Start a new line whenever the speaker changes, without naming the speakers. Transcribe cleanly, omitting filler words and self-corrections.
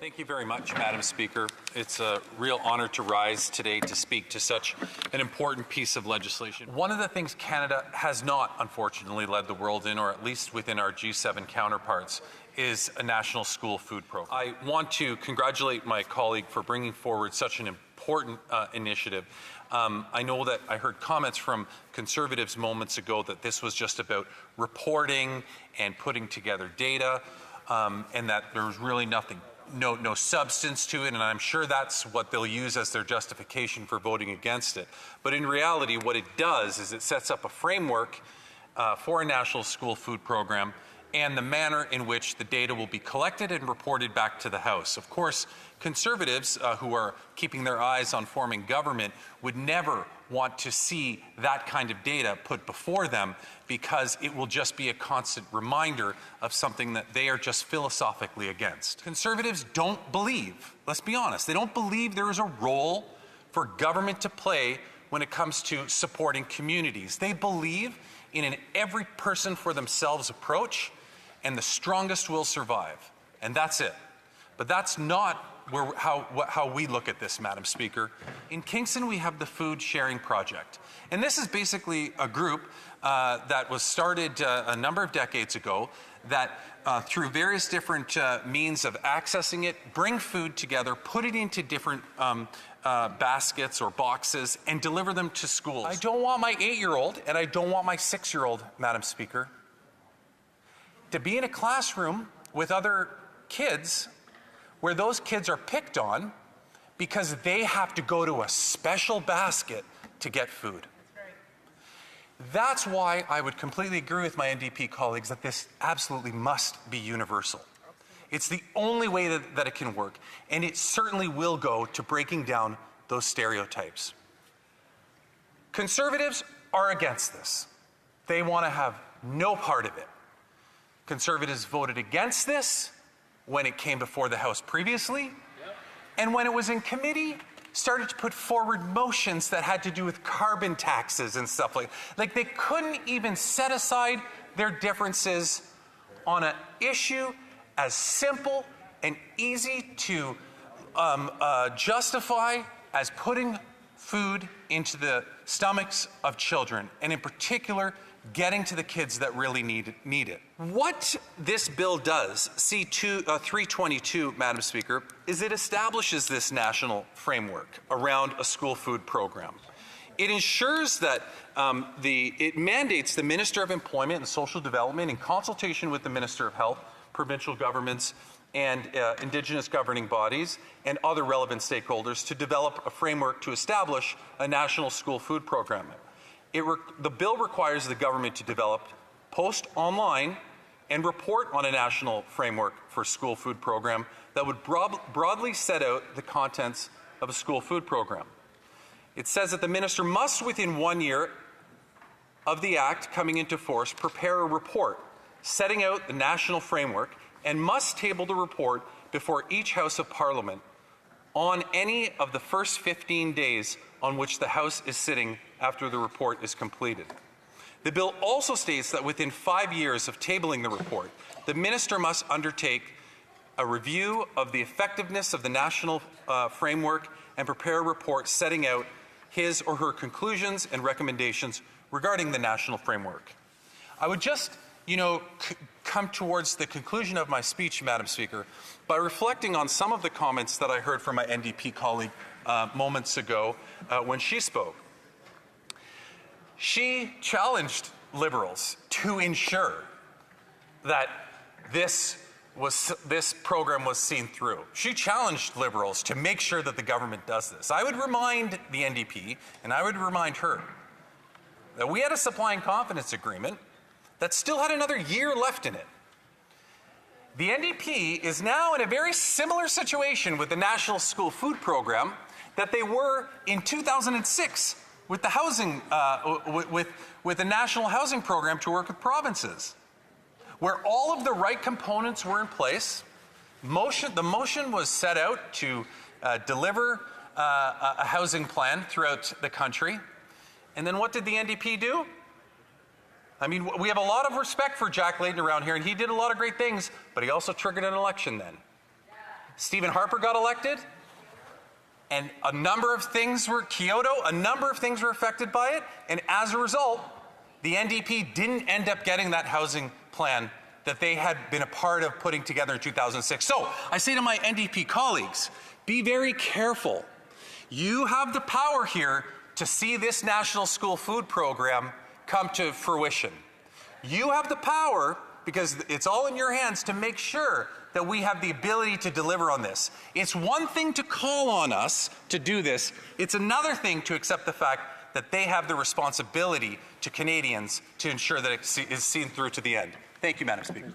Thank you very much, Madam Speaker. It's a real honor to rise today to speak to such an important piece of legislation. One of the things Canada has not, unfortunately, led the world in, or at least within our G7 counterparts, is a national school food program. I want to congratulate my colleague for bringing forward such an important initiative. I know that I heard comments from Conservatives moments ago that this was just about reporting and putting together data, and that there was really no substance to it, and I'm sure that's what they'll use as their justification for voting against it. But in reality, what it does is it sets up a framework for a national school food program and the manner in which the data will be collected and reported back to the House. Of course, Conservatives who are keeping their eyes on forming government would never want to see that kind of data put before them, because it will just be a constant reminder of something that they are just philosophically against. Conservatives don't believe, let's be honest, they don't believe there is a role for government to play when it comes to supporting communities. They believe in an every person for themselves approach, and the strongest will survive, and that's it. But that's not how we look at this, Madam Speaker. In Kingston, we have the Food Sharing Project. And this is basically a group that was started a number of decades ago that through various different means of accessing it, bring food together, put it into different baskets or boxes, and deliver them to schools. I don't want my 8-year-old and I don't want my 6-year-old, Madam Speaker, to be in a classroom with other kids where those kids are picked on because they have to go to a special basket to get food. That's why I would completely agree with my NDP colleagues that this absolutely must be universal. It's the only way that it can work, and it certainly will go to breaking down those stereotypes. Conservatives are against this. They want to have no part of it. Conservatives voted against this when it came before the House previously, and when it was in committee, started to put forward motions that had to do with carbon taxes and stuff like they couldn't even set aside their differences on an issue as simple and easy to justify as putting food into the stomachs of children, and in particular, getting to the kids that really need it. What this bill does, C-322, Madam Speaker, is it establishes this national framework around a school food program. It ensures that it mandates the Minister of Employment and Social Development, in consultation with the Minister of Health, provincial governments, and Indigenous governing bodies and other relevant stakeholders, to develop a framework to establish a national school food program. The bill requires the government to develop, post online, and report on a national framework for school food program that would broadly set out the contents of a school food program. It says that the minister must, within 1 year of the Act coming into force, prepare a report setting out the national framework, and must table the report before each House of Parliament on any of the first 15 days on which the House is sitting after the report is completed. The bill also states that within 5 years of tabling the report, the minister must undertake a review of the effectiveness of the national framework and prepare a report setting out his or her conclusions and recommendations regarding the national framework. I would just, come towards the conclusion of my speech, Madam Speaker, by reflecting on some of the comments that I heard from my NDP colleague moments ago when she spoke. She challenged Liberals to ensure that this program was seen through. She challenged Liberals to make sure that the government does this. I would remind the NDP, and I would remind her, that we had a supply and confidence agreement that still had another year left in it. The NDP is now in a very similar situation with the National School Food Program that they were in 2006 with the housing, with the National Housing Program to work with provinces, where all of the right components were in place. The motion was set out to deliver a housing plan throughout the country. And then what did the NDP do? I mean, we have a lot of respect for Jack Layton around here, and he did a lot of great things, but he also triggered an election then. Stephen Harper got elected, and a number of things were affected by it, and as a result, the NDP didn't end up getting that housing plan that they had been a part of putting together in 2006. So I say to my NDP colleagues, be very careful. You have the power here to see this national school food program come to fruition. You have the power, because it's all in your hands, to make sure that we have the ability to deliver on this. It's one thing to call on us to do this. It's another thing to accept the fact that they have the responsibility to Canadians to ensure that it is seen through to the end. Thank you, Madam Speaker.